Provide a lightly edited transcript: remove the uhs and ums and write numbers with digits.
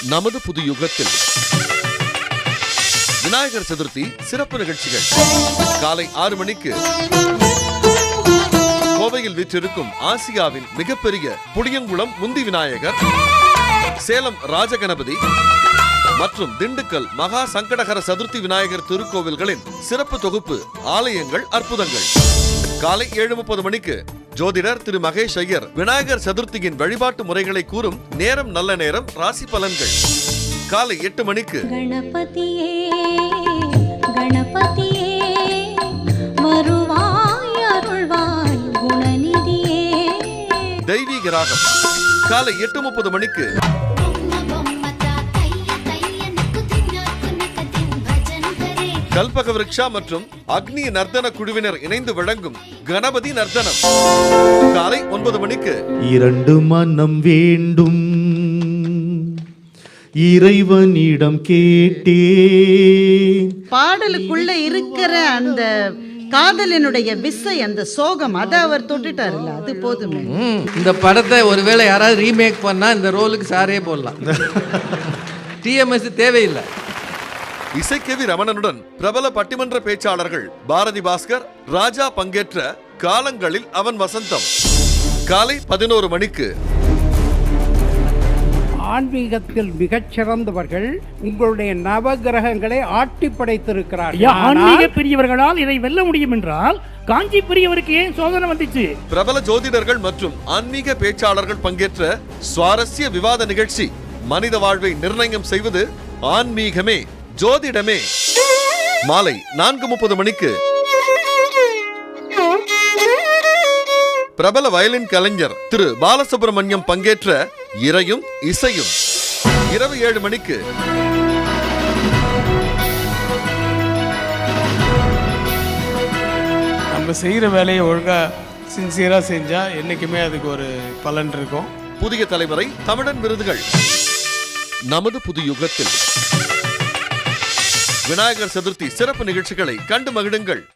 நமது புது யுகத்தில் விநாயகர் சதுர்த்தி சிறப்பு நிகழ்ச்சிகள் காலை 6 மணிக்கு கோவையில் வீற்றிருக்கும் ஆசியாவின் மிகப்பெரிய புளியங்குளம் முந்தி விநாயகர், சேலம் ராஜகணபதி மற்றும் திண்டுக்கல் மகா சங்கடகர சதுர்த்தி விநாயகர் திருக்கோவில்களின் சிறப்பு தொகுப்பு ஆலயங்கள் அற்புதங்கள். காலை 7:30 மணிக்கு ஜோதிடர் திரு மகேஷ் ஐயர் விநாயகர் சதுர்த்தியின் வழிபாட்டு முறைகளை கூறும் நேரம் நல்ல நேரம் ராசி பலன்கள். காலை 8 மணிக்கு கணபதியே கணபதியே வருவாய் அருள்வாய் குணநிதியே தெய்வீக ராகம். காலை 8:30 மணிக்கு கல்பக விருக்ஷா மற்றும் அக்னி நர்த்தன குழுவினர் இணைந்து வழங்கும் கணபதி நர்த்தனம். காலை 9 மணிக்கு 2 மனம் வேண்டும் இறைவனிடம் கேட்டேன். பாடலுக்குள்ள இருக்கிற அந்த காதலனுடைய விசை, அந்த சோகம், அதை அவர் தொட்டுட்டாருல்ல, அது போதுமே. இந்த படத்தை ஒருவேளை யாராவது ரீமேக் பண்ணா இந்த ரோலுக்கு சாரே போடலாம். டிஎம்எஸ் தேவையில்லை. இசைக்கவி ரமணனுடன் பிரபல பட்டிமன்ற பேச்சாளர்கள் பாரதி பாஸ்கர், ராஜா பங்கேற்ற காலங்களில் அவன் வசந்தம். காலை 11 மணிக்கு ஆன்மீகத்தில் மிகச்சிறந்தவர்கள் உங்களுடைய நவகிரகங்களை ஆட்டி படைத்திருக்கிறார்கள். ஆன்மீக பெரியவர்களால் இதை வெல்ல முடியும் என்றால் காஞ்சி பெரியவருக்கு ஏன் சோதனை வந்துச்சு? பிரபல ஜோதிடர்கள் மற்றும் ஆன்மீக பேச்சாளர்கள் பங்கேற்ற சுவாரஸ்ய விவாத நிகழ்ச்சி மனித வாழ்வை நிர்ணயம் செய்வது ஆன்மீகமே ஜோதிடமே. மாலை 4:30 மணிக்கு பிரபல வயலின் கலைஞர் திரு பாலசுப்ரமணியம் பங்கேற்ற இறையும் இசையும். இரவு 7 மணிக்கு நம்ம செய்கிற வேலையை ஒழுங்கா சின்சியரா செஞ்சா என்னைக்குமே அதுக்கு ஒரு பலன் இருக்கும். புதிய தலைமுறை தமிழன் விருதுகள். நமது புது யுகத்தில் விநாயகர் சதுர்த்தி சிறப்பு நிகழ்ச்சிகளை கண்டு மகிழுங்கள்.